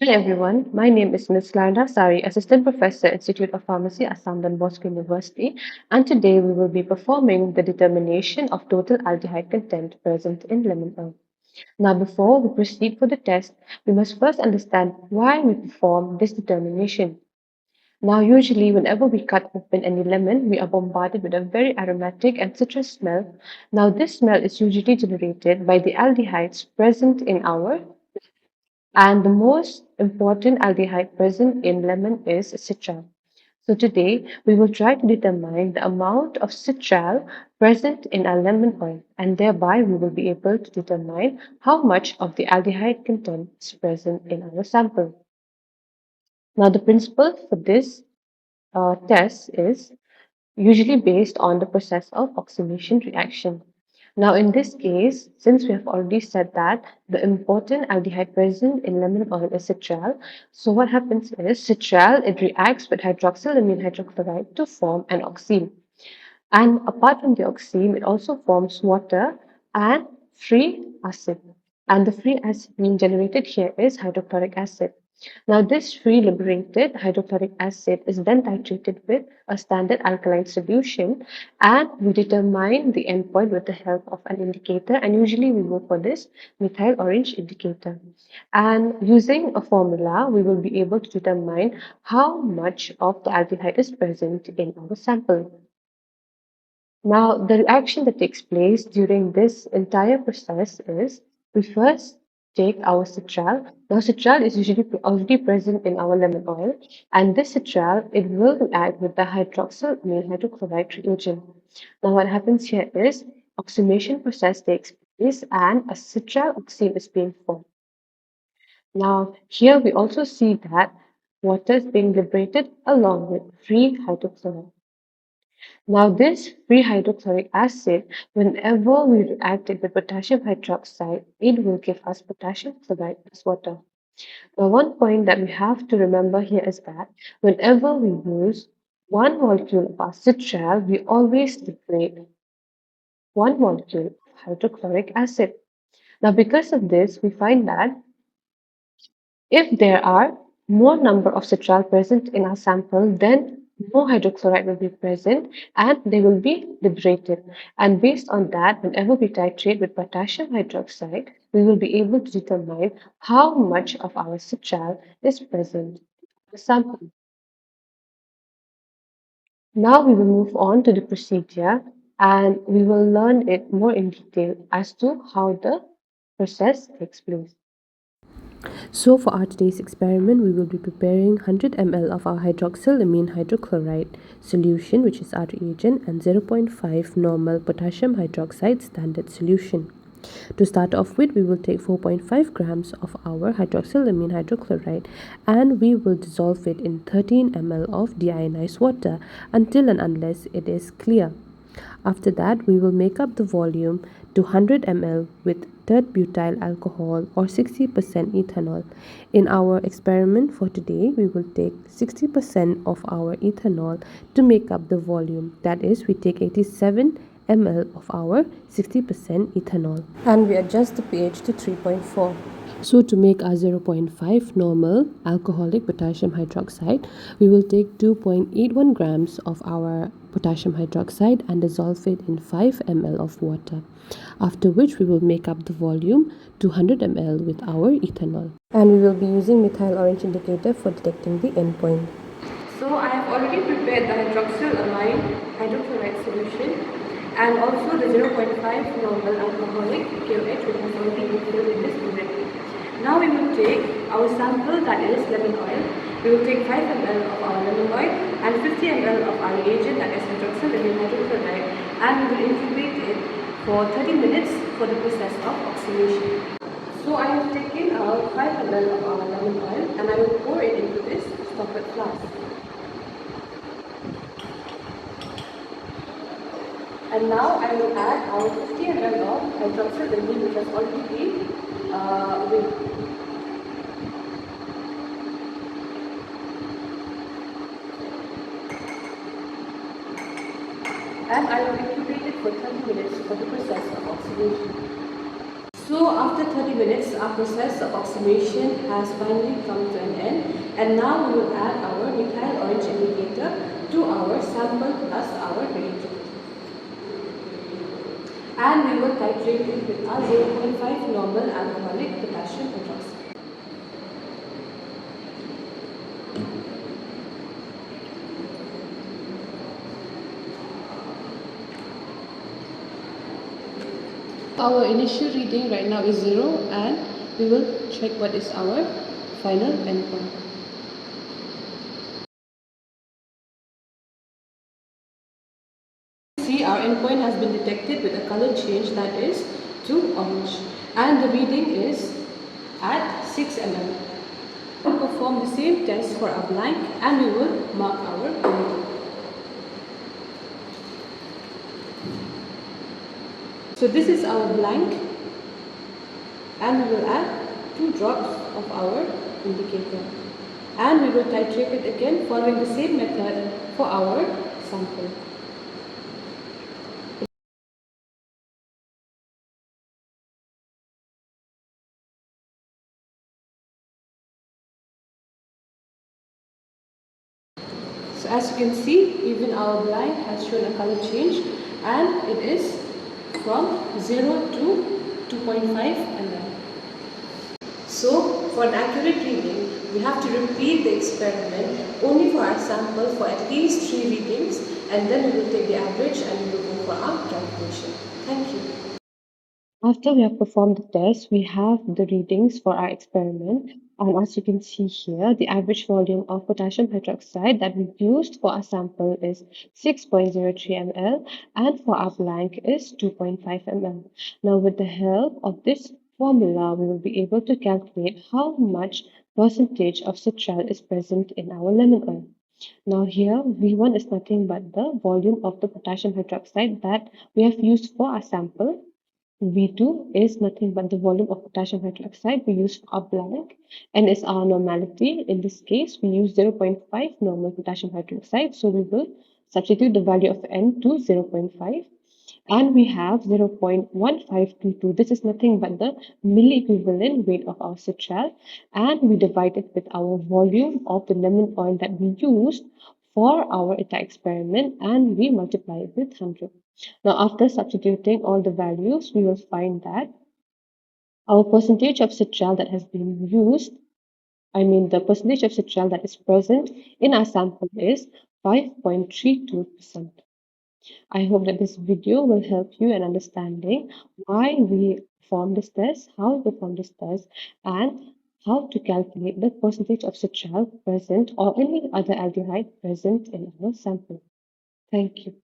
Hi everyone, my name is Ms. Clarynda Sari, Assistant Professor, Institute of Pharmacy, Assam Don Bosco University, and today we will be performing the determination of total aldehyde content present in lemon oil. Now, before we proceed for the test, we must first understand why we perform this determination. Now, usually, whenever we cut open any lemon, we are bombarded with a very aromatic and citrus smell. Now, this smell is usually generated by the aldehydes present in our and the most important aldehyde present in lemon is citral. So today we will try to determine the amount of citral present in our lemon oil, and thereby we will be able to determine how much of the aldehyde content is present in our sample. Now the principle for this test is usually based on the process of oxidation reaction. Now, in this case, since we have already said that the important aldehyde present in lemon oil is citral, so what happens is citral, it reacts with hydroxylamine hydrochloride to form an oxime. And apart from the oxime, it also forms water and free acid. And the free acid being generated here is hydrochloric acid. Now, this free liberated hydrochloric acid is then titrated with a standard alkaline solution, and we determine the endpoint with the help of an indicator. And usually, we go for this methyl orange indicator. And using a formula, we will be able to determine how much of the aldehyde is present in our sample. Now, the reaction that takes place during this entire process is we first take our citral. Now, citral is usually already present in our lemon oil, and this citral it will react with the hydroxylamine hydrochloride reagent. Now, what happens here is oxidation process takes place, and a citral oxime is being formed. Now, here we also see that water is being liberated along with free hydrochloride. Now, this free hydrochloric acid, whenever we react it with potassium hydroxide, it will give us potassium chloride as water. Now, one point that we have to remember here is that whenever we use one molecule of our citral, we always liberate one molecule of hydrochloric acid. Now, because of this, we find that if there are more number of citral present in our sample, then more hydrochloride will be present and they will be liberated. And based on that, whenever we titrate with potassium hydroxide, we will be able to determine how much of our citral is present in the sample. Now we will move on to the procedure and we will learn it more in detail as to how the process takes place. So for our today's experiment, we will be preparing 100 ml of our hydroxylamine hydrochloride solution, which is our reagent, and 0.5 normal potassium hydroxide standard solution. To start off with, we will take 4.5 grams of our hydroxylamine hydrochloride and we will dissolve it in 13 ml of deionized water until and unless it is clear. After that, we will make up the volume to 100 ml with tert butyl alcohol or 60% ethanol. In our experiment for today, we will take 60% of our ethanol to make up the volume. That is, we take 87 ml of our 60% ethanol. And we adjust the pH to 3.4. So to make our 0.5 normal alcoholic potassium hydroxide, we will take 2.81 grams of our potassium hydroxide and dissolve it in 5 ml of water. After which we will make up the volume to 100 ml with our ethanol. And we will be using methyl orange indicator for detecting the endpoint. So I have already prepared the hydroxylamine hydrochloride solution and also the 0.5 normal alcoholic KOH, which has already been filled in this already. Now we will take our sample, that is lemon oil. We will take 5 ml of our lemon oil and 50 ml of our reagent, that is hydroxylamine hydrochloride, and we will incubate it for 30 minutes for the process of oxidation. So I have taken 5 ml of our lemon oil and I will pour it into this stoppered flask. And now I will add our 50 ml of hydroxylamine, which has already been whipped. And I will incubate it for 30 minutes for the process of oxidation. So after 30 minutes, our process of oxidation has finally come to an end, and now we will add our methyl orange indicator to our sample plus our reagent. And we will titrate it with our 0.5 normal alcoholic potassium hydroxide. Our initial reading right now is 0, and we will check what is our final endpoint. See, our endpoint has been detected with a color change that is to orange, and the reading is at 6 ml. We will perform the same test for our blank, and we will mark our reading. So this is our blank, and we will add 2 drops of our indicator, and we will titrate it again following the same method for our sample. So as you can see, even our blank has shown a color change, and it is from 0 to 2.5 ml. So for an accurate reading, we have to repeat the experiment only for our sample for at least 3 readings, and then we will take the average and we will go for our calculation. Thank you. After we have performed the test, we have the readings for our experiment. And as you can see here, the average volume of potassium hydroxide that we used for our sample is 6.03 ml, and for our blank is 2.5 ml. Now, with the help of this formula, we will be able to calculate how much percentage of citral is present in our lemon oil. Now here, V1 is nothing but the volume of the potassium hydroxide that we have used for our sample. V2 is nothing but the volume of potassium hydroxide we use for our blank. N is our normality. In this case, we use 0.5 normal potassium hydroxide. So we will substitute the value of N to 0.5. And we have 0.1522. This is nothing but the milli-equivalent weight of our citral. And we divide it with our volume of the lemon oil that we used for our ETA experiment, and we multiply it with 100. Now, after substituting all the values, we will find that our percentage of citral that has been used, the percentage of citral that is present in our sample is 5.32%. I hope that this video will help you in understanding why we perform this test, how we perform this test, and how to calculate the percentage of citral present or any other aldehyde present in our sample. Thank you.